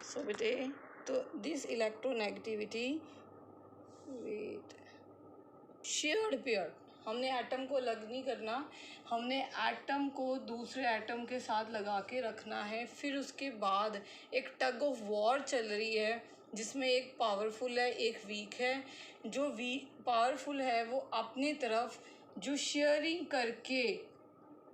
सो बेटे, तो this electronegativity, wait, shared pair, हमने एटम को अलग नहीं करना, हमने एटम को दूसरे एटम के साथ लगा के रखना है। फिर उसके बाद एक टग ऑफ वॉर चल रही है जिसमें एक पावरफुल है, एक वीक है। जो पावरफुल है वो अपनी तरफ जो शेयरिंग करके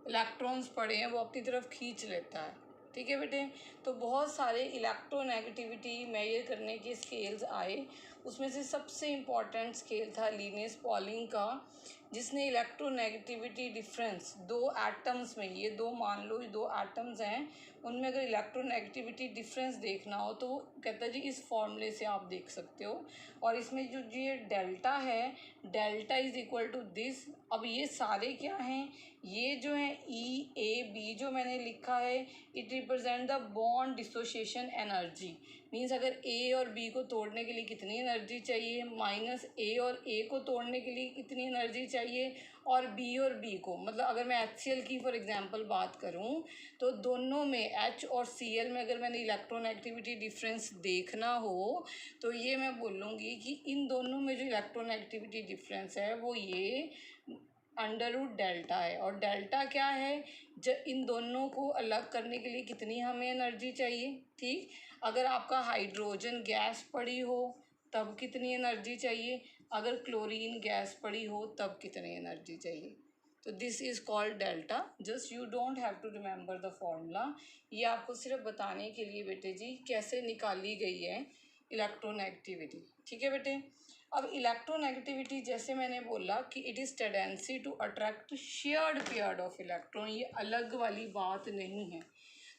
इलेक्ट्रॉन्स पड़े हैं वो अपनी तरफ खींच लेता है। ठीक है बेटे, तो बहुत सारे इलेक्ट्रोनेगेटिविटी मेजर करने के स्केल्स आए, उसमें से सबसे इम्पॉर्टेंट स्केल था लिनेस पॉलिंग का, जिसने इलेक्ट्रोनेगेटिविटी डिफरेंस दो एटम्स में, ये दो मान लो ये दो एटम्स हैं, उनमें अगर इलेक्ट्रोनेगेटिविटी डिफरेंस देखना हो तो वो कहता है जी इस फॉर्मूले से आप देख सकते हो। और इसमें जो ये डेल्टा है, delta is equal to this. अब ये सारे क्या हैं, ये जो है ई ए बी जो मैंने लिखा है, it represent the bond dissociation energy. Means अगर ए और बी को तोड़ने के लिए कितनी एनर्जी चाहिए, माइनस ए और ए को तोड़ने के लिए कितनी एनर्जी चाहिए, और बी और बी को, मतलब अगर मैं HCl की फॉर एग्जांपल बात करूं तो दोनों में H और Cl में अगर मैंने इलेक्ट्रोनेगेटिविटी डिफरेंस देखना हो तो ये मैं बोलूँगी कि इन दोनों में जो इलेक्ट्रोनेगेटिविटी डिफरेंस है वो ये अंडर रूट डेल्टा है। और डेल्टा क्या है, जब इन दोनों को अलग करने के लिए कितनी हमें एनर्जी चाहिए। ठीक, अगर आपका हाइड्रोजन गैस पड़ी हो तब कितनी एनर्जी चाहिए, अगर क्लोरीन गैस पड़ी हो तब कितनी एनर्जी चाहिए। तो this is called delta. Just you don't have to remember the formula, ये आपको सिर्फ बताने के लिए बेटे जी कैसे निकाली गई है इलेक्ट्रोनेगेटिविटी। ठीक है बेटे, अब इलेक्ट्रोनेगेटिविटी जैसे मैंने बोला कि it is tendency to attract shared pair of electron, ये अलग वाली बात नहीं है।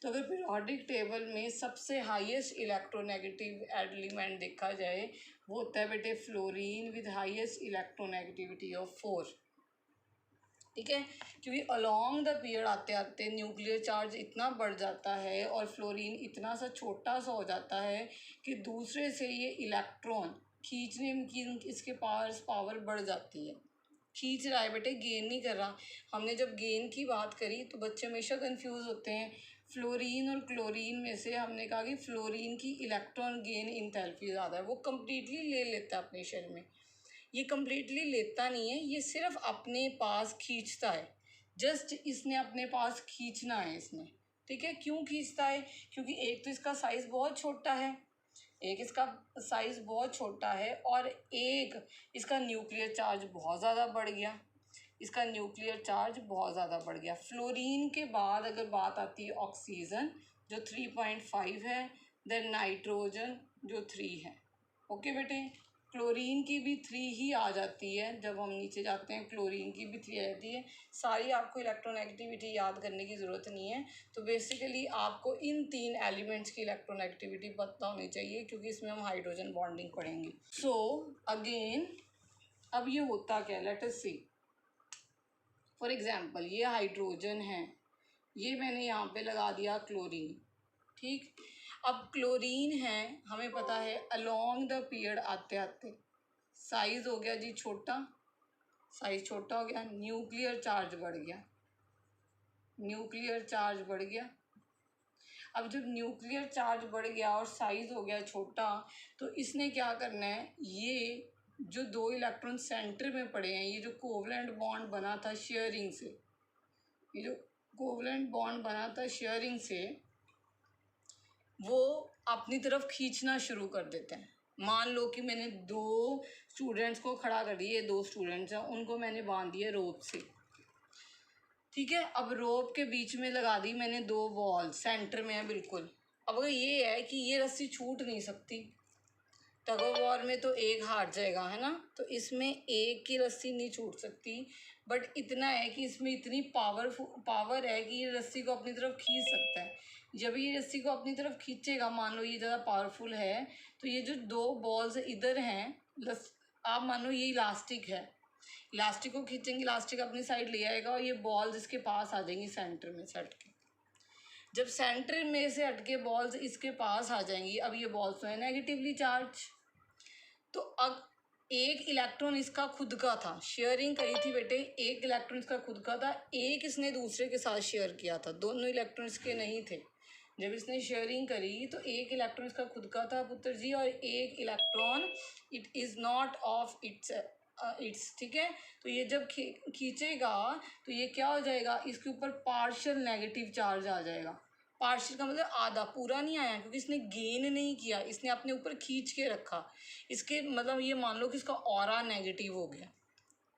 तो अगर पीरियोडिक टेबल में सबसे हाईएस्ट इलेक्ट्रोनेगेटिव एलिमेंट देखा जाए वो होता है बेटे fluorine with highest electronegativity of 4। ठीक है, क्योंकि अलॉन्ग द पीरियड आते आते न्यूक्लियर चार्ज इतना बढ़ जाता है और फ्लोरीन इतना सा छोटा सा हो जाता है कि दूसरे से ये इलेक्ट्रॉन खींचने की इसके पावर बढ़ जाती है। खींच रहा है बेटे, गेन नहीं कर रहा। हमने जब गेन की बात करी तो बच्चे हमेशा कंफ्यूज होते हैं। फ्लोरीन और क्लोरीन में से हमने कहा कि फ्लोरीन की इलेक्ट्रॉन गेन इंथैल्पी ज़्यादा है, वो कम्प्लीटली ले लेता है अपने शेल में। ये कम्प्लीटली लेता नहीं है, ये सिर्फ अपने पास खींचता है। जस्ट इसने अपने पास खींचना है इसने। ठीक है, क्यों खींचता है, क्योंकि एक तो इसका साइज़ बहुत छोटा है, एक इसका साइज़ बहुत छोटा है, और एक इसका न्यूक्लियर चार्ज बहुत ज़्यादा बढ़ गया, इसका न्यूक्लियर चार्ज बहुत ज़्यादा बढ़ गया। फ्लोरीन के बाद अगर बात आती है ऑक्सीजन जो 3.5 है, देन नाइट्रोजन जो 3 है। ओके बेटे, क्लोरीन की भी 3 ही आ जाती है, जब हम नीचे जाते हैं क्लोरीन की भी 3 आ जाती है। सारी आपको इलेक्ट्रोनेगेटिविटी याद करने की ज़रूरत नहीं है। तो बेसिकली आपको इन 3 एलिमेंट्स की इलेक्ट्रोनेगेटिविटी पता होनी चाहिए, क्योंकि इसमें हम हाइड्रोजन बॉन्डिंग पढ़ेंगे। सो अगेन अब ये होता क्या, let us see. For example ये हाइड्रोजन है, ये मैंने यहाँ पे लगा दिया क्लोरीन। ठीक, अब क्लोरीन है, हमें पता है अलोंग द पीरियड आते आते साइज़ हो गया जी छोटा, साइज़ छोटा हो गया, न्यूक्लियर चार्ज बढ़ गया, न्यूक्लियर चार्ज बढ़ गया। अब जब न्यूक्लियर चार्ज बढ़ गया और साइज़ हो गया छोटा, तो इसने क्या करना है, ये जो 2 इलेक्ट्रॉन सेंटर में पड़े हैं, ये जो कोवलेंट बॉन्ड बना था शेयरिंग से, ये जो कोवलेंट बॉन्ड बना था शेयरिंग से, वो अपनी तरफ खींचना शुरू कर देते हैं। मान लो कि मैंने 2 स्टूडेंट्स को खड़ा कर दिया, 2 स्टूडेंट्स हैं, उनको मैंने बांध दिया रोप से। ठीक है, अब रोप के बीच में लगा दी मैंने 2 बॉल, सेंटर में है बिल्कुल। अब अगर ये है कि ये रस्सी छूट नहीं सकती, टग ऑफ वॉर में तो एक हार जाएगा, है ना, तो इसमें एक की रस्सी नहीं छूट सकती। बट इतना है कि इसमें इतनी पावर है कि ये रस्सी को अपनी तरफ खींच सकता है। जब ये रस्सी को अपनी तरफ खींचेगा, मान लो ये ज़्यादा पावरफुल है, तो ये जो 2 बॉल्स इधर हैं, आप मान लो ये इलास्टिक है, इलास्टिक को खींचेंगे, इलास्टिक अपनी साइड ले आएगा और ये बॉल्स इसके पास आ जाएंगी सेंटर में से हट के। जब सेंटर में से हटके बॉल्स इसके पास आ जाएंगी, अब ये बॉल्स तो है नेगेटिवली चार्ज, तो अब एक इलेक्ट्रॉन इसका खुद का था, शेयरिंग करी थी बेटे, एक इलेक्ट्रॉन इसका खुद का था, एक इसने दूसरे के साथ शेयर किया था, दोनों इलेक्ट्रॉन इसके नहीं थे। जब इसने शेयरिंग करी तो एक इलेक्ट्रॉन इसका खुद का था पुत्र जी, और एक electron it is not of its, ठीक है। तो ये जब खींचेगा तो ये क्या हो जाएगा, इसके ऊपर पार्शियल नेगेटिव चार्ज आ जाएगा। पार्शियल का मतलब आधा, पूरा नहीं आया, क्योंकि इसने गेन नहीं किया, इसने अपने ऊपर खींच के रखा। इसके मतलब ये मान लो कि इसका ऑरा नेगेटिव हो गया,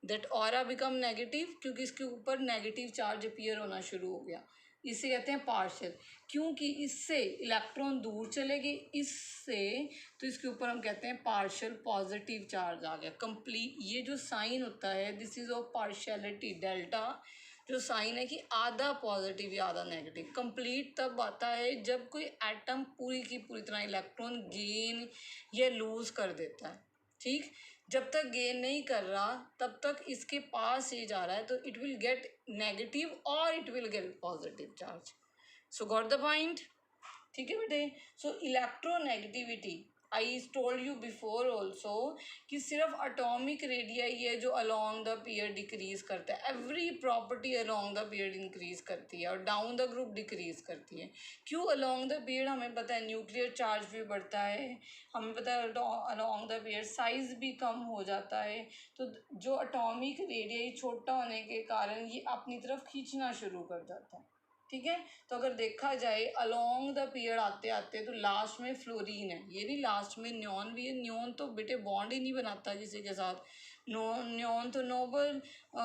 दैट ऑरा बिकम नेगेटिव, क्योंकि इसके ऊपर नेगेटिव चार्ज अपीयर होना शुरू हो गया। इसे कहते हैं पार्शियल। क्योंकि इससे इलेक्ट्रॉन दूर चले गए इससे, तो इसके ऊपर हम कहते हैं पार्शियल पॉजिटिव चार्ज आ गया। कंप्लीट, ये जो साइन होता है this is of partiality, delta जो साइन है कि आधा पॉजिटिव या आधा नेगेटिव। कंप्लीट तब आता है जब कोई एटम पूरी की पूरी तरह इलेक्ट्रॉन गेन या लूज कर देता है, ठीक। जब तक गेन नहीं कर रहा तब तक इसके पास ही जा रहा है, तो इट विल गेट नेगेटिव और it will get positive charge. So got the point, ठीक है बेटे। So electronegativity I told you before also कि सिर्फ अटोमिक रेडियाई है जो अलोंग द पीरियड डिक्रीज करता है। Every property along the period increase करती है और डाउन द ग्रुप डिक्रीज करती है। क्यों अलोंग द पीरियड, हमें पता है न्यूक्लियर चार्ज भी बढ़ता है, हमें पता है अलोंग द पीरियड साइज भी कम हो जाता है। तो जो अटोमिक रेडियाई छोटा होने के कारण ये अपनी तरफ खींचना शुरू कर जाता है, ठीक है। तो अगर देखा जाए अलोंग द पीरियड आते आते तो लास्ट में फ्लोरीन है, ये नहीं लास्ट में न्योन भी है। न्योन तो बेटे बॉन्ड ही नहीं बनाता किसी के साथ, न्योन तो नोबल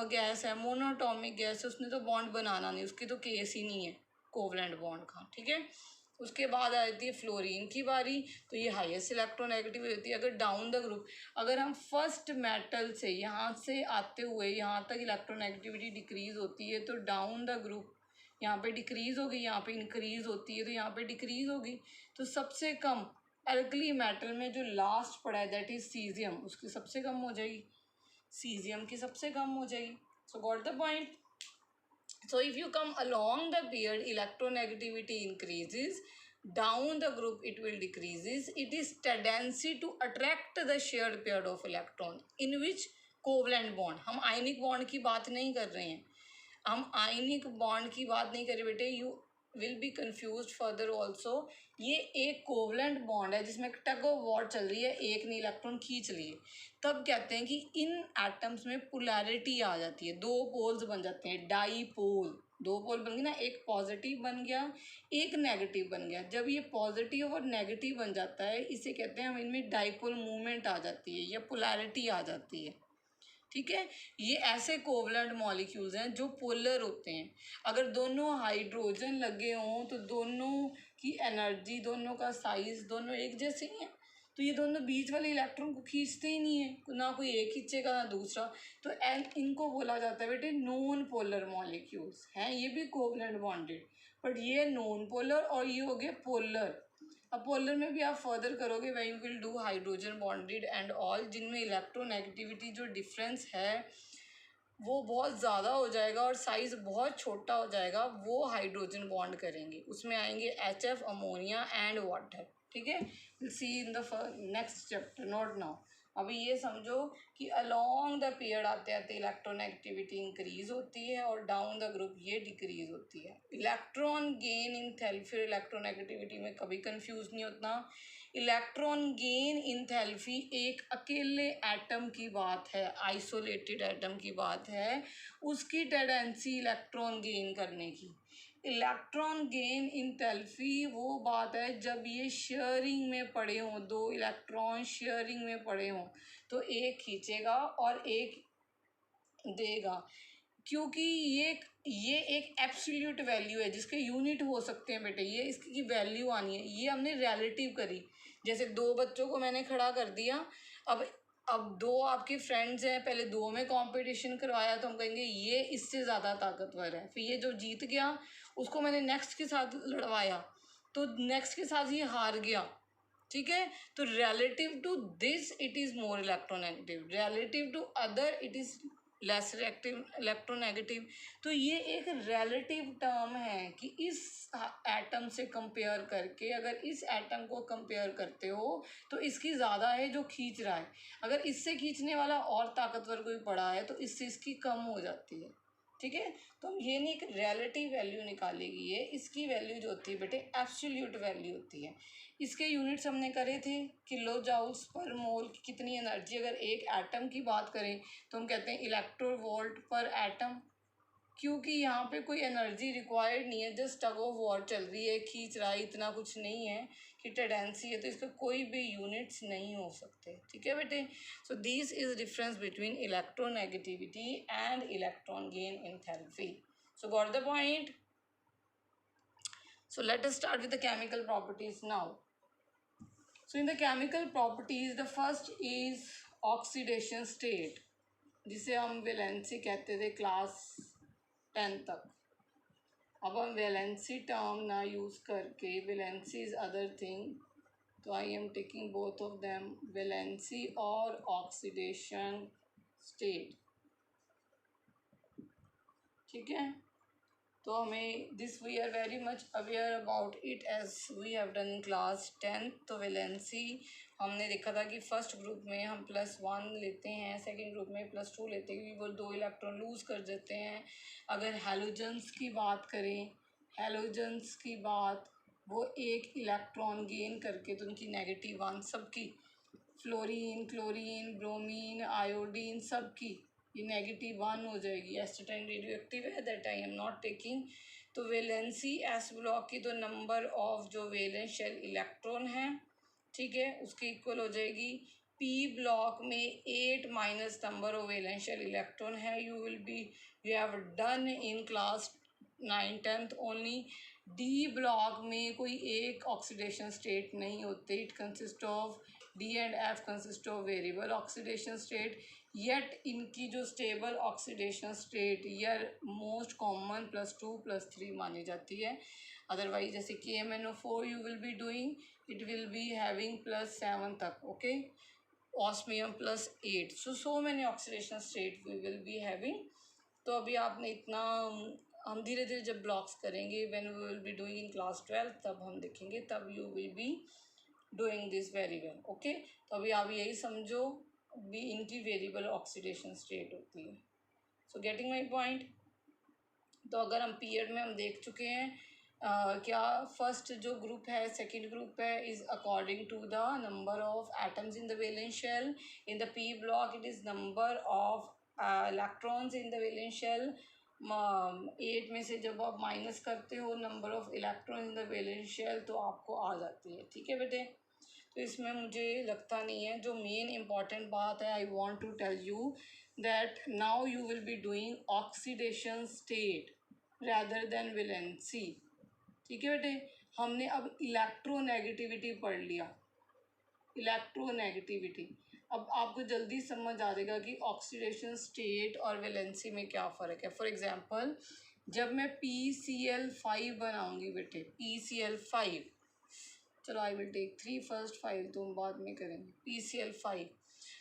गैस है, मोनोटॉमिक गैस है, उसने तो बॉन्ड बनाना नहीं, उसकी तो केस ही नहीं है कोवलेंट बॉन्ड का, ठीक है। उसके बाद आ जाती है फ्लोरीन की बारी, तो ये हाईएस्ट इलेक्ट्रोनेगेटिव होती है। अगर डाउन द ग्रुप, अगर हम फर्स्ट मेटल से यहाँ से आते हुए यहाँ तक इलेक्ट्रोनेगेटिविटी डिक्रीज होती है, तो डाउन द ग्रुप यहाँ पे डिक्रीज होगी, यहाँ पे इंक्रीज होती है, तो यहाँ पे डिक्रीज होगी। तो सबसे कम एल्कली मेटल में जो लास्ट पड़ा है दैट इज सीजियम, उसकी सबसे कम हो जाएगी, सीजियम की सबसे कम हो जाएगी। सो got the point. So if you come along the period, electronegativity increases, down the group it will decreases. It is tendency to attract the shared pair of electron in which covalent bond, हम ionic bond की बात नहीं कर रहे हैं, हम ionic bond की बात नहीं कर रहे बेटे, you will be confuse further also. ये एक कोवलेंट बॉन्ड है जिसमें टग ऑफ वॉर चल रही है, एक ने इलेक्ट्रॉन खींच लिए, तब कहते हैं कि इन एटम्स में पोलैरिटी आ जाती है, दो पोल्स बन जाते हैं, डाईपोल, दो पोल बन गए ना, एक पॉजिटिव बन गया एक नेगेटिव बन गया। जब ये पॉजिटिव और नेगेटिव बन जाता है इसे कहते हैं हम, इनमें डाईपोल मूवमेंट आ जाती है या पोलैरिटी आ जाती है, ठीक है। ये ऐसे कोवलेंट मॉलिक्यूल्स हैं जो पोलर होते हैं। अगर दोनों हाइड्रोजन लगे हों तो दोनों की एनर्जी, दोनों का साइज दोनों एक जैसे ही हैं, तो ये दोनों बीच वाले इलेक्ट्रॉन को खींचते ही नहीं है, ना कोई एक खींचेगा ना दूसरा। तो इनको बोला जाता है बेटे नॉन पोलर मॉलिक्यूल्स हैं, ये भी कोवलेंट बॉन्डेड, बट ये नॉन पोलर और ये हो गए पोलर। अब पोलर में भी आप फर्दर करोगे when you will do hydrogen bonded and all, जिनमें इलेक्ट्रोनेगेटिविटी जो डिफरेंस है वो बहुत ज़्यादा हो जाएगा और साइज़ बहुत छोटा हो जाएगा, वो हाइड्रोजन बॉन्ड करेंगे, उसमें आएंगे HF, अमोनिया एंड वाटर, ठीक है। Will see in the next chapter, not now. अभी ये समझो कि अलोंग द पीरियड आते आते इलेक्ट्रोनेगेटिविटी इंक्रीज होती है और डाउन द ग्रुप ये डिक्रीज होती है। इलेक्ट्रॉन गेन इन थेल्फी, इलेक्ट्रोनेगेटिविटी में कभी कंफ्यूज नहीं होता। इलेक्ट्रॉन गेन इन थेल्फी एक अकेले एटम की बात है, आइसोलेटेड एटम की बात है, उसकी टेंडेंसी इलेक्ट्रॉन गेन करने की। इलेक्ट्रॉन गेन इन थेल्फी वो बात है जब ये शेयरिंग में पड़े हों, दो इलेक्ट्रॉन शेयरिंग में पड़े हों, तो एक खींचेगा और एक देगा। क्योंकि ये एक एब्सोल्यूट वैल्यू है जिसके यूनिट हो सकते हैं बेटे, ये इसकी वैल्यू आनी है, ये हमने रिलेटिव करी। जैसे दो बच्चों को मैंने खड़ा कर दिया, अब दो आपके फ्रेंड्स हैं, पहले दो में कंपटीशन करवाया तो हम कहेंगे ये इससे ज़्यादा ताकतवर है, फिर ये जो जीत गया उसको मैंने नेक्स्ट के साथ लड़वाया तो नेक्स्ट के साथ ये हार गया, ठीक है। तो relative to this it is more electronegative, relative to other it is less reactive electronegative. तो ये एक रिलेटिव टर्म है कि इस एटम से कंपेयर करके, अगर इस एटम को कंपेयर करते हो तो इसकी ज़्यादा है जो खींच रहा है, अगर इससे खींचने वाला और ताकतवर कोई पड़ा है तो इससे इसकी कम हो जाती है, ठीक है। तो हम ये नहीं, एक रिलेटिव वैल्यू निकालेगी ये, इसकी वैल्यू जो होती है बेटे एब्सोल्यूट वैल्यू होती है। इसके यूनिट्स हमने करे थे किलो जाउल्स पर मोल की कितनी एनर्जी। अगर एक एटम की बात करें तो हम कहते हैं इलेक्ट्रोवोल्ट पर एटम, क्योंकि यहाँ पे कोई एनर्जी रिक्वायर्ड नहीं है, जस्ट टग ऑफ वॉर चल रही है, खींच रहा है, इतना कुछ नहीं है कि टेंडेंसी है, तो इसका कोई भी यूनिट्स नहीं हो सकते। ठीक है बेटे। So this is difference between electronegativity and electron gain in therapy. So got the point. So let us start with the chemical properties now. So in the chemical properties, the first is oxidation state, जिसे हम valency कहते थे class 10 तक। अब हम valency term ना use करके, valency is other thing, तो I am taking both of them, valency और ऑक्सीडेशन स्टेट। ठीक है। तो हमें this we are very much aware about it as we have done in class 10। तो वैलेंसी हमने देखा था कि फर्स्ट ग्रुप में हम +1 लेते हैं, सेकंड ग्रुप में +2 लेते हैं, क्योंकि वो 2 इलेक्ट्रॉन लूज़ कर देते हैं। अगर हैलोजेंस की बात करें, हैलोजेंस की बात, वो 1 इलेक्ट्रॉन गेन करके, तो उनकी -1 सबकी, फ्लोरीन, क्लोरीन, ब्रोमीन, आयोडीन, सबकी ये -1 हो जाएगी। एस्टेटाइन रेडियो एक्टिव है, that I am not taking. तो वैलेंसी एस ब्लॉक की तो नंबर ऑफ जो वैलेंस शेल इलेक्ट्रॉन है, ठीक है, उसके इक्वल हो जाएगी। पी ब्लॉक में 8 minus number of valence shell electron है। You have done in class 9 10th only. D block में कोई एक ऑक्सीडेशन स्टेट नहीं होते, it consist of D and F consist of variable oxidation state, yet इनकी जो stable oxidation state या most common +2 +3 मानी जाती है। अदरवाइज जैसे KMnO4 you will be doing, it will be having +7 तक, okay, osmium +8, so many oxidation state we will be having. तो अभी आपने इतना, हम धीरे धीरे जब ब्लॉक्स करेंगे, when we will be doing in class 12, तब हम देखेंगे, तब you will be doing this very well, okay. तो अभी आप यही समझो, भी इनकी वेरिएबल ऑक्सीडेशन स्टेट होती है। So getting my point. तो अगर हम पीरियड में हम देख चुके हैं क्या फर्स्ट जो ग्रुप है, सेकंड ग्रुप है, is according to the number of atoms in the valence shell. In the P block it is number of electrons in the valence shell. 8 में से जब आप माइनस करते हो number of electron in the valence shell, तो आपको आ जाती है। ठीक है बेटे। तो इसमें मुझे लगता नहीं है, जो मेन इम्पॉर्टेंट बात है, I want to tell you that now you will be doing oxidation state rather than valency. ठीक है बेटे। हमने अब इलेक्ट्रोनेगेटिविटी पढ़ लिया, इलेक्ट्रोनेगेटिविटी। अब आपको जल्दी समझ आ जाएगा कि ऑक्सीडेशन स्टेट और वैलेंसी में क्या फ़र्क है। फॉर एग्जांपल, जब मैं PCl5 बनाऊंगी बेटे, PCl5, चलो आई विल टेक 3 फर्स्ट, 5 तो हम बाद में करेंगे। PCl5,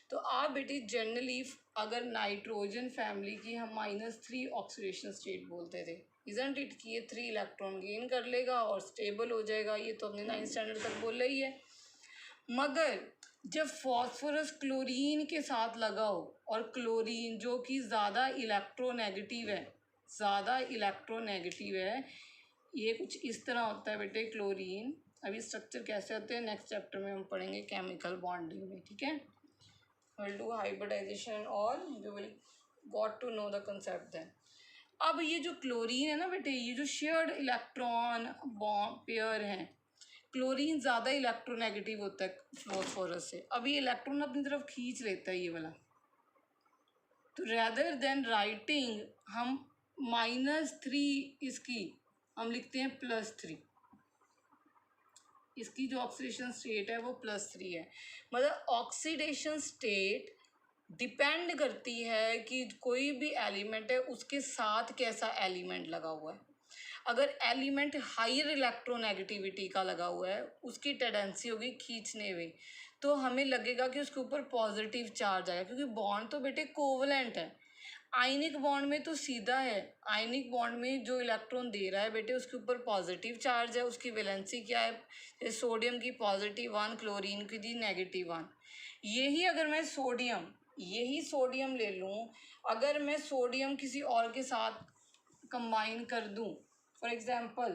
तो आप बेटे जनरली अगर नाइट्रोजन फैमिली की हम -3 ऑक्सीडेशन स्टेट बोलते थे, इजंट इट, कि ये 3 इलेक्ट्रॉन गेन कर लेगा और स्टेबल हो जाएगा, ये तो हमने 9th स्टैंडर्ड तक बोला ही है। मगर जब फॉस्फोरस क्लोरीन के साथ लगा हो, और क्लोरीन जो कि ज़्यादा इलेक्ट्रोनेगेटिव है, ज़्यादा इलेक्ट्रोनेगेटिव है, ये कुछ इस तरह होता है बेटे क्लोरीन। अभी स्ट्रक्चर कैसे होते हैं नेक्स्ट चैप्टर में हम पढ़ेंगे, केमिकल बॉन्डिंग में। ठीक है, विल डू हाइब्रिडाइजेशन और you will got to know the concept then. अब ये जो क्लोरीन है ना बेटे, ये जो शेयर्ड इलेक्ट्रॉन बॉन्ड पेयर हैं, क्लोरीन ज़्यादा इलेक्ट्रोनेगेटिव होता है फॉस्फोरस से। अब ये इलेक्ट्रॉन अपनी तरफ खींच लेता है ये वाला, तो रैदर देन राइटिंग हम -3 इसकी, हम लिखते हैं +3। इसकी जो ऑक्सीडेशन स्टेट है वो +3 है। मतलब ऑक्सीडेशन स्टेट डिपेंड करती है कि कोई भी एलिमेंट है उसके साथ कैसा एलिमेंट लगा हुआ है। अगर एलिमेंट हायर इलेक्ट्रोनेगेटिविटी का लगा हुआ है, उसकी टेंडेंसी होगी खींचने में, तो हमें लगेगा कि उसके ऊपर पॉजिटिव चार्ज आएगा, क्योंकि बॉन्ड तो बेटे कोवलेंट है। आयनिक बॉन्ड में तो सीधा है, आयनिक बॉन्ड में जो इलेक्ट्रॉन दे रहा है बेटे उसके ऊपर पॉजिटिव चार्ज है, उसकी वैलेंसी क्या है, सोडियम की +1, क्लोरीन की दी -1। यही अगर मैं यही सोडियम ले लूँ, अगर मैं सोडियम किसी और के साथ कंबाइन कर दूं, for example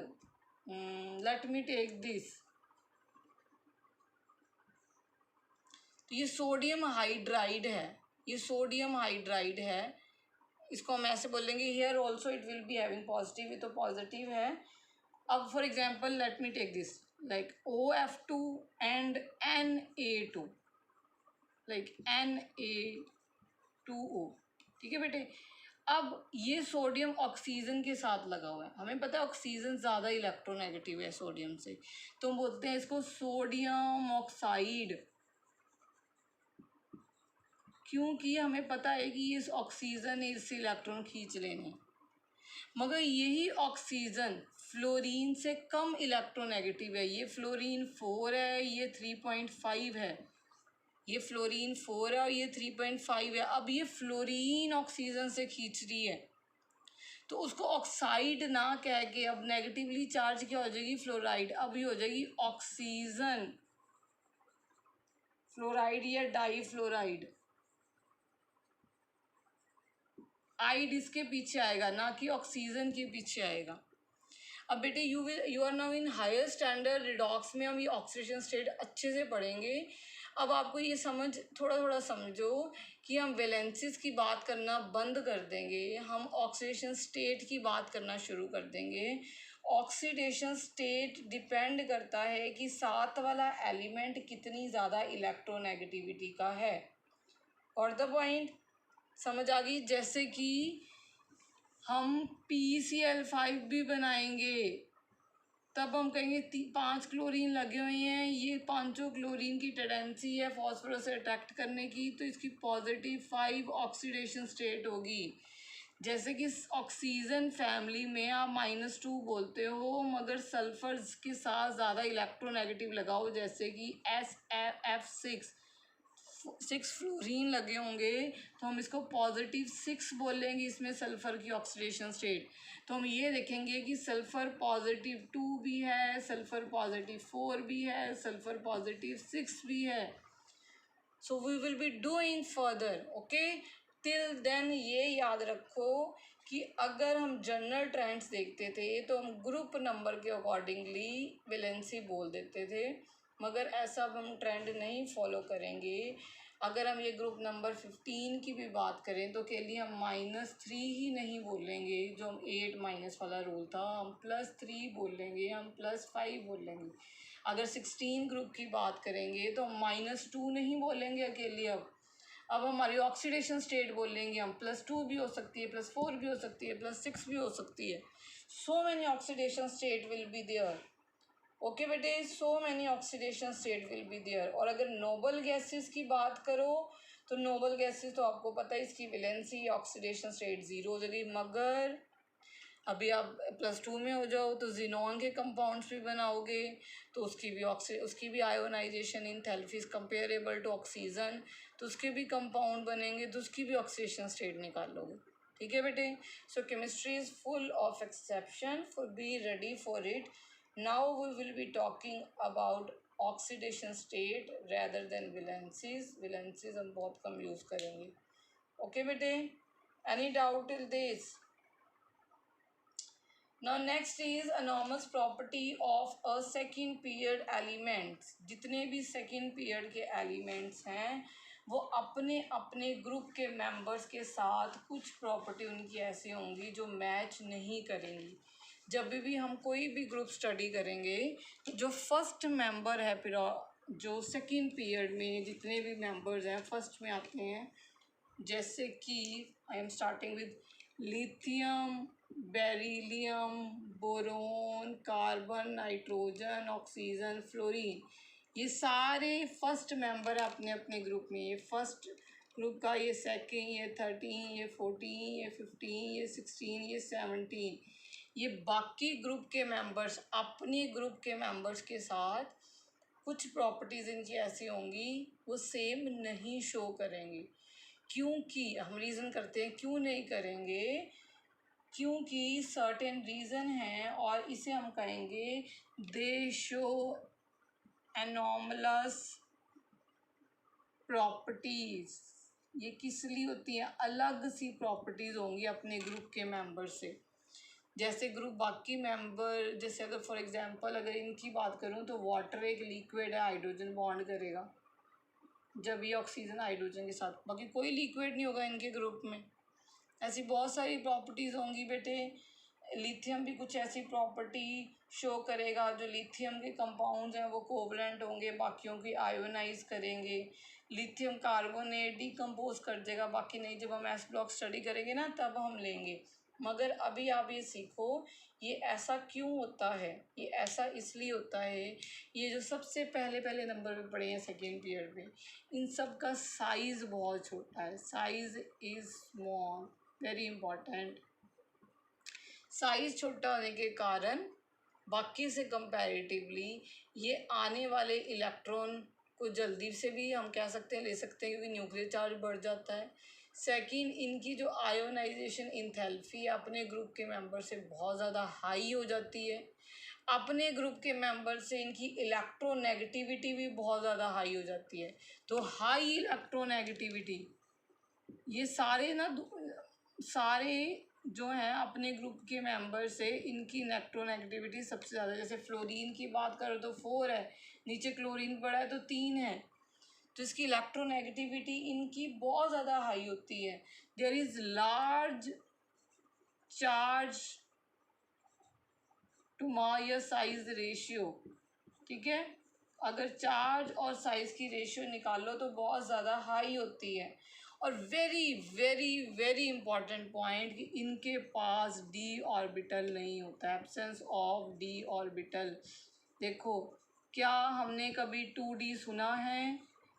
let me take this, तो ये सोडियम हाइड्राइड है, ये सोडियम हाइड्राइड है, इसको हम ऐसे बोलेंगे here also it will be having positive, ये तो पॉजिटिव है। अब for example let me take this like OF2 and Na2, like Na2O, ठीक है बेटे। अब ये सोडियम ऑक्सीजन के साथ लगा हुआ है, हमें पता है ऑक्सीजन ज़्यादा इलेक्ट्रोनेगेटिव है सोडियम से, तो हम बोलते हैं इसको सोडियम ऑक्साइड, क्योंकि हमें पता है कि इस ऑक्सीजन ने इससे इलेक्ट्रॉन खींच लेने, मगर यही ऑक्सीजन फ्लोरीन से कम इलेक्ट्रोनेगेटिव है। ये फ्लोरीन 4 है, ये 3.5 है, ये फ्लोरीन 4 है और ये 3.5 है। अब ये फ्लोरीन ऑक्सीजन से खींच रही है, तो उसको ऑक्साइड ना कह के अब नेगेटिवली चार्ज क्या हो जाएगी, फ्लोराइड। अब ये हो जाएगी ऑक्सीजन फ्लोराइड या डाई फ्लोराइड, आइड इसके पीछे आएगा, ना कि ऑक्सीजन के पीछे आएगा। अब बेटे you are now in higher standard redox में हम ये ऑक्सीडेशन स्टेट अच्छे से पढ़ेंगे। अब आपको ये थोड़ा थोड़ा समझो कि हम वैलेंसीज की बात करना बंद कर देंगे, हम ऑक्सीडेशन स्टेट की बात करना शुरू कर देंगे। ऑक्सीडेशन स्टेट डिपेंड करता है कि साथ वाला एलिमेंट कितनी ज़्यादा इलेक्ट्रोनेगेटिविटी का है। और द पॉइंट समझ आ गई? जैसे कि हम PCl5 भी बनाएंगे, तब हम कहेंगे 5 क्लोरीन लगे हुए हैं, ये पांचों क्लोरीन की टेंडेंसी है फॉस्फोरस से अट्रैक्ट करने की, तो इसकी पॉजिटिव 5 ऑक्सीडेशन स्टेट होगी। जैसे कि ऑक्सीजन फैमिली में आप -2 बोलते हो, मगर सल्फर के साथ ज़्यादा इलेक्ट्रोनेगेटिव लगाओ, जैसे कि SF6 फ्लोरीन लगे होंगे, तो हम इसको +6 बोलेंगे, इसमें सल्फ़र की ऑक्सीडेशन स्टेट। तो हम ये देखेंगे कि सल्फ़र +2 भी है, सल्फ़र +4 भी है, सल्फ़र +6 भी है। So we will be doing further, okay. Till then ये याद रखो कि अगर हम जनरल ट्रेंड्स देखते थे तो हम ग्रुप नंबर के अकॉर्डिंगली वैलेंसी बोल देते थे, मगर ऐसा अब हम ट्रेंड नहीं फॉलो करेंगे। अगर हम ये ग्रुप नंबर 15 की भी बात करें तो के लिए हम -3 ही नहीं बोलेंगे, जो हम 8 माइनस वाला रूल था, हम +3 बोलेंगे, हम +5 बोलेंगे। अगर 16 ग्रुप की बात करेंगे तो हम -2 नहीं बोलेंगे अकेले। अब हमारी ऑक्सीडेशन स्टेट बोलेंगे हम, +2 भी हो सकती है, +4 भी हो सकती है, +6 भी हो सकती है। So many oxidation state will be there, okay बेटे, so many oxidation state will be there. और अगर नोबल गैसेस की बात करो तो नोबल गैसेस तो आपको पता है इसकी वैलेंसी ऑक्सीडेशन स्टेट 0 हो जाएगी, मगर अभी आप +2 में हो जाओ तो जिनॉन के कंपाउंड्स भी बनाओगे, तो उसकी भी ionization enthalpy is comparable to oxygen, तो उसके भी कंपाउंड बनेंगे, तो उसकी भी ऑक्सीडेशन स्टेट निकाल लोगे। ठीक है बेटे। So chemistry is full of exception, for be ready for it. Now we will be talking about oxidation state rather than valencies हम बहुत कम यूज़ करेंगे। ओके बेटे, any doubt till this? Now next is anomalous property of a second period elements। जितने भी second period के elements हैं वो अपने अपने ग्रुप के members के साथ कुछ प्रॉपर्टी उनकी ऐसी होंगी जो मैच नहीं करेंगी। जब भी हम कोई भी ग्रुप स्टडी करेंगे तो जो फर्स्ट मेंबर है, फिर जो सेकेंड पीरियड में जितने भी मेंबर्स हैं फर्स्ट में आते हैं, जैसे कि I am starting with lithium, beryllium, boron, carbon, nitrogen, oxygen, fluorine, ये सारे फर्स्ट मेंबर है अपने अपने ग्रुप में। ये फर्स्ट ग्रुप का, ये सेकेंड, ये 13, ये 14, ये 15, ये 16, ये 17, ये बाकी ग्रुप के मेंबर्स अपने ग्रुप के मेंबर्स के साथ कुछ प्रॉपर्टीज़ इनकी ऐसी होंगी वो सेम नहीं शो करेंगी। क्योंकि हम रीज़न करते हैं क्यों नहीं करेंगे, क्योंकि सर्टेन रीज़न है, और इसे हम कहेंगे दे शो एनॉमलस प्रॉपर्टीज़। ये किस लिए होती हैं? अलग सी प्रॉपर्टीज़ होंगी अपने ग्रुप के मेंबर से। जैसे ग्रुप बाकी मेंबर, जैसे अगर फॉर एग्जांपल अगर इनकी बात करूँ तो वाटर एक लिक्विड है, हाइड्रोजन बॉन्ड करेगा जब ये ऑक्सीजन हाइड्रोजन के साथ, बाकी कोई लिक्विड नहीं होगा इनके ग्रुप में। ऐसी बहुत सारी प्रॉपर्टीज़ होंगी बेटे। लिथियम भी कुछ ऐसी प्रॉपर्टी शो करेगा, जो लिथियम के कंपाउंड्स हैं वो कोवलेंट होंगे, बाकियों की आयोनाइज करेंगे। लिथियम कार्बोनेट डिकम्पोज कर देगा, बाकी नहीं, जब हम एस ब्लॉक स्टडी करेंगे ना तब हम लेंगे। मगर अभी आप ये सीखो ये ऐसा क्यों होता है, ये ऐसा इसलिए होता है, ये जो सबसे पहले पहले नंबर पे पढ़े हैं सेकेंड पीरियड में, इन सब का साइज़ बहुत छोटा है, size is small, very important. Size छोटा होने के कारण बाकी से कंपैरेटिवली ये आने वाले इलेक्ट्रॉन को जल्दी से भी हम कह सकते हैं ले सकते हैं, क्योंकि न्यूक्लियर चार्ज बढ़ जाता है। सेकंड, इनकी जो आयोनाइजेशन इंथैल्पी है अपने ग्रुप के मेंबर से बहुत ज़्यादा हाई हो जाती है। अपने ग्रुप के मेंबर से इनकी इलेक्ट्रोनेगेटिविटी भी बहुत ज़्यादा हाई हो जाती है। तो हाई इलेक्ट्रोनेगेटिविटी, ये सारे ना सारे जो हैं अपने ग्रुप के मेंबर से इनकी इलेक्ट्रोनेगेटिविटी सबसे ज़्यादा, जैसे फ्लोरीन की बात करो तो 4 है, नीचे क्लोरीन पड़ा है तो 3 है, तो इसकी इलेक्ट्रोनेगेटिविटी इनकी बहुत ज़्यादा हाई होती है। There is large charge to mass size ratio, ठीक है। अगर चार्ज और साइज की रेशियो निकालो तो बहुत ज़्यादा हाई होती है। और very very very important point कि इनके पास डी ऑर्बिटल नहीं होता, एब्सेंस ऑफ डी ऑर्बिटल। देखो क्या हमने कभी 2D सुना है?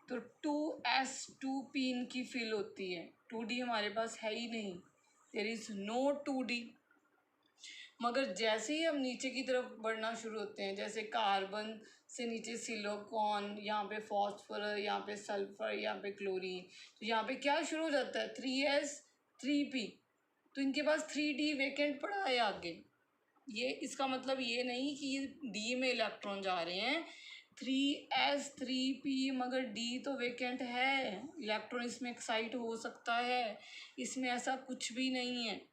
तो 2s2p इनकी फिल होती है, 2D हमारे पास है ही नहीं, देयर इज़ नो 2D। मगर जैसे ही हम नीचे की तरफ बढ़ना शुरू होते हैं, जैसे कार्बन से नीचे सिलिकॉन, यहाँ पे फॉस्फोरस, यहाँ पे सल्फर, यहाँ पे क्लोरीन, तो यहाँ पे क्या शुरू हो जाता है 3s3p, तो इनके पास 3D वेकेंट पड़ा है आगे। ये इसका मतलब ये नहीं कि डी में इलेक्ट्रॉन जा रहे हैं, 3s3p, मगर डी तो वेकेंट है, इलेक्ट्रॉन इसमें एक्साइट हो सकता है, इसमें ऐसा कुछ भी नहीं है।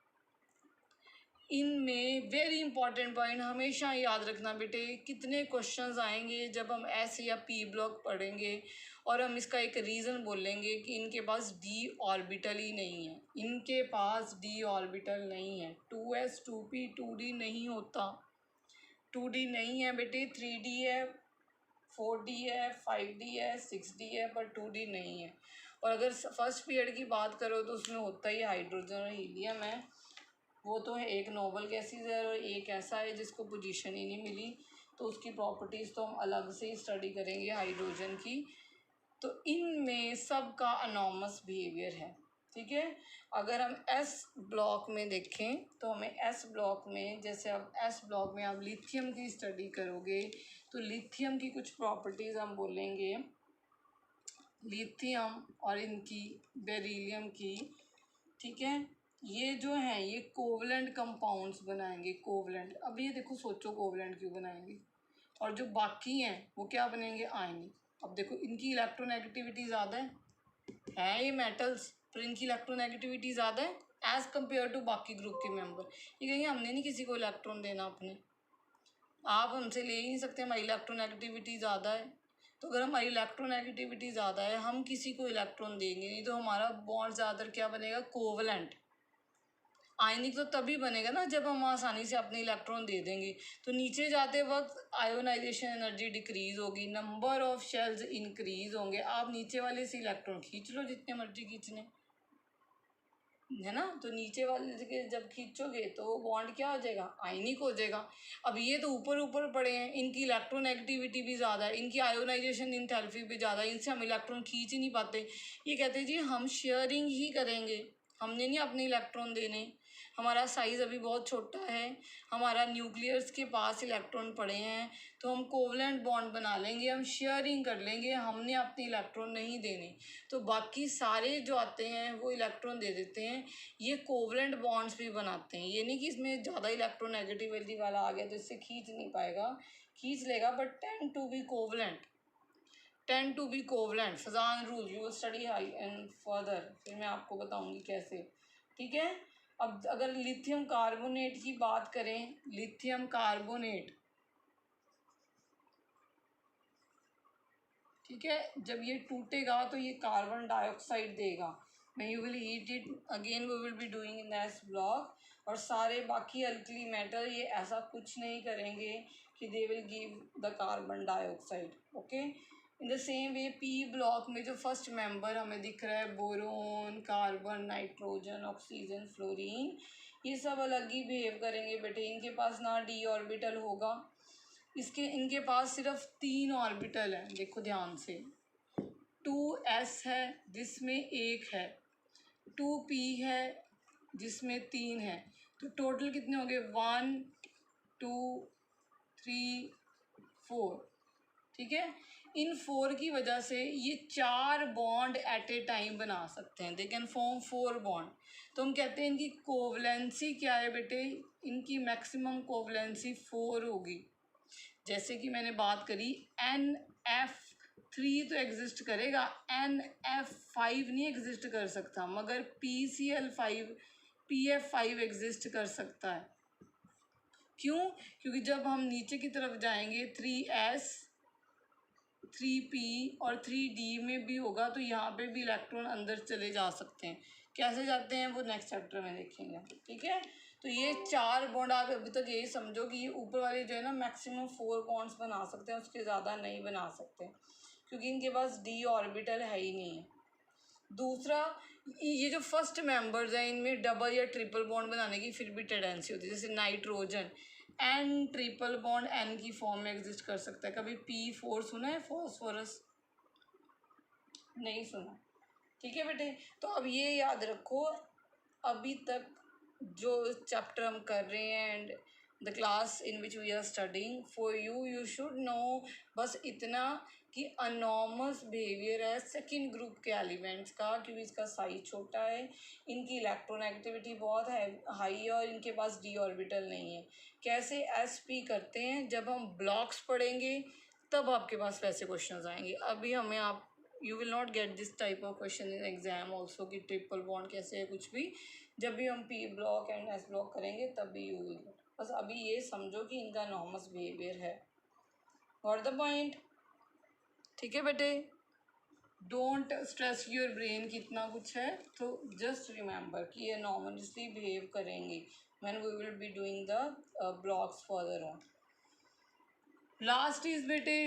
इनमें वेरी इंपॉर्टेंट पॉइंट हमेशा याद रखना बेटे, कितने क्वेश्चंस आएंगे जब हम एस या पी ब्लॉक पढ़ेंगे और हम इसका एक रीज़न बोलेंगे कि इनके पास डी ऑर्बिटल ही नहीं है, इनके पास डी ऑर्बिटल नहीं है। 2s2p 2D नहीं होता, 2D नहीं है बेटे, 3D है, 4D है, 5D है, 6D है, पर 2D नहीं है। और अगर फर्स्ट पीरियड की बात करो तो उसमें होता ही हाइड्रोजन और हीलियम है, वो तो है एक नोबल गैसेज है और एक ऐसा है जिसको पोजीशन ही नहीं मिली, तो उसकी प्रॉपर्टीज़ तो हम अलग से ही स्टडी करेंगे हाइड्रोजन की। तो इनमें सब का अनॉमस बिहेवियर है, ठीक है। अगर हम एस ब्लॉक में देखें तो हमें एस ब्लॉक में, जैसे अब एस ब्लॉक में आप लिथियम की स्टडी करोगे तो लिथियम की कुछ प्रॉपर्टीज़ हम बोलेंगे, लिथियम और इनकी बेरिलियम की, ठीक है। ये जो हैं ये कोवलेंट कंपाउंड्स बनाएंगे, कोवलेंट। अब ये देखो सोचो कोवलेंट क्यों बनाएंगे, और जो बाकी हैं वो क्या बनेंगे, आयनिक। अब देखो इनकी इलेक्ट्रोनेगेटिविटी ज़्यादा है ये मेटल्स, पर इनकी इलेक्ट्रोनेगेटिविटी ज़्यादा है एज़ कम्पेयर टू बाकी ग्रुप के मेंबर। ये कहेंगे हमने नहीं किसी को इलेक्ट्रॉन देना अपने, आप हमसे ले ही नहीं सकते, हमारी इलेक्ट्रोनेगेटिविटी ज़्यादा है। तो अगर हमारी इलेक्ट्रोनेगेटिविटी ज़्यादा है, हम किसी को इलेक्ट्रॉन देंगे नहीं, तो हमारा बॉन्ड ज़्यादातर क्या बनेगा, कोवलेंट। आयनिक तो तभी बनेगा ना जब हम आसानी से अपने इलेक्ट्रॉन दे देंगे, तो नीचे जाते वक्त आयोनाइजेशन एनर्जी डिक्रीज होगी, नंबर ऑफ शेल्स इंक्रीज होंगे, आप नीचे वाले से इलेक्ट्रॉन खींच लो जितने मर्जी खींचने, है ना। तो नीचे वाले के जब खींचोगे तो वो बॉन्ड क्या हो जाएगा, आयनिक हो जाएगा। अब ये तो ऊपर ऊपर पड़े हैं, इनकी इलेक्ट्रोनेगेटिविटी भी ज़्यादा है, इनकी आयोनाइजेशन इंथैल्पी भी ज़्यादा है, इनसे हम इलेक्ट्रॉन खींच ही नहीं पाते। ये कहते हैं जी हम शेयरिंग ही करेंगे, हमने नहीं अपने इलेक्ट्रॉन देने, हमारा साइज़ अभी बहुत छोटा है, हमारा न्यूक्लियस के पास इलेक्ट्रॉन पड़े हैं, तो हम कोवलेंट बॉन्ड बना लेंगे, हम शेयरिंग कर लेंगे, हमने अपने इलेक्ट्रॉन नहीं देने। तो बाकी सारे जो आते हैं वो इलेक्ट्रॉन दे देते हैं, ये कोवलेंट बॉन्ड्स भी बनाते हैं। ये नहीं कि इसमें ज़्यादा इलेक्ट्रोनेगेटिविटी वाला आ गया तो इससे खींच नहीं पाएगा, खींच लेगा, but tend to be covalent, tend to be covalent. Fajans rule, you study high and further, फिर मैं आपको बताऊंगी कैसे, ठीक है। अब अगर लिथियम कार्बोनेट की बात करें, लिथियम कार्बोनेट, ठीक है, जब ये टूटेगा तो ये कार्बन डाइऑक्साइड देगा। when you will heat it again we will be doing in this block। और सारे बाकी अल्कली मेटल ये ऐसा कुछ नहीं करेंगे कि they will give the carbon dioxide. Okay, in the same way P block में जो फर्स्ट मेंबर हमें दिख रहा है, boron, carbon, nitrogen, oxygen, fluorine, ये सब अलग ही बिहेव करेंगे बेटे। इनके पास ना डी ऑर्बिटल होगा, इनके पास सिर्फ 3 ऑर्बिटल हैं। देखो ध्यान से, 2s है जिसमें 1 है, 2p है जिसमें 3 है, तो टोटल कितने हो गए? 1 2 3 4। ठीक है, इन 4 की वजह से ये 4 बॉन्ड एट ए टाइम बना सकते हैं। They can form 4 bond. तो हम कहते हैं इनकी कोवलेंसी क्या है बेटे? इनकी मैक्सिमम कोवलेंसी 4 होगी। जैसे कि मैंने बात करी, NF3 तो एग्जिस्ट करेगा, NF5 नहीं एग्जिस्ट कर सकता, मगर PCl5 PF5 एग्जिस्ट कर सकता है। क्यों? क्योंकि जब हम नीचे की तरफ जाएंगे 3s 3p और 3d में भी होगा, तो यहाँ पे भी इलेक्ट्रॉन अंदर चले जा सकते हैं। कैसे जाते हैं वो नेक्स्ट चैप्टर में देखेंगे। ठीक है, तो ये 4 बॉन्ड आप अभी तक यही समझो कि ये ऊपर वाले जो है ना मैक्सिमम 4 बॉन्ड्स बना सकते हैं, उसके ज़्यादा नहीं बना सकते क्योंकि इनके पास डी ऑर्बिटल है ही नहीं है। दूसरा, ये जो फर्स्ट मेंबर्स हैं इनमें डबल या ट्रिपल बॉन्ड बनाने की फिर भी टेंडेंसी होती है। जैसे nitrogen, N triple bond N की फॉर्म में एग्जिस्ट कर सकता है। कभी P4 सुना है? फॉस्फोरस नहीं सुना? ठीक है बेटे, तो अब ये याद रखो, अभी तक जो चैप्टर हम कर रहे हैं and the class in which we are studying for you should know बस इतना कि अनॉर्मस बिहेवियर है सेकेंड ग्रुप के एलिमेंट्स का, क्योंकि इसका साइज छोटा है, इनकी इलेक्ट्रोनेगेटिविटी बहुत है हाई है और इनके पास डी ऑर्बिटल नहीं है। कैसे SP करते हैं जब हम ब्लॉक्स पढ़ेंगे तब आपके पास वैसे क्वेश्चन आएंगे। अभी हमें आप you will not get this type of question in exam also कि ट्रिपल बॉन्ड कैसे है कुछ भी। जब भी हम P block and S block करेंगे तब भी यू विल गेट। बस अभी ये समझो कि इनका नॉर्मस बिहेवियर है। Got the point? ठीक है बेटे, डोंट स्ट्रेस योर ब्रेन कि इतना कुछ है, तो जस्ट रिमेंबर कि ये नॉर्मली बिहेव करेंगे when we will be doing the blocks further on. Last is बेटे,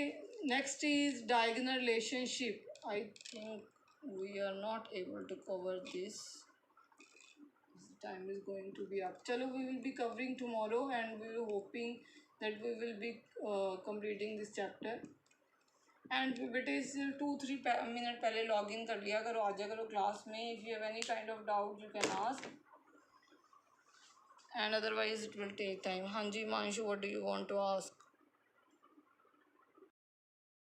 next is diagonal relationship. I think we are not able to cover this. Time is going to be up. Chalo, we will be covering tomorrow and we are hoping that we will be completing this chapter. And बेटे इस 2-3 minute पहले log in कर लिया करो, आ जाया करो class में। If you have any kind of doubt you can ask and otherwise it will take time. हाँ जी Manshu, what do you want to ask?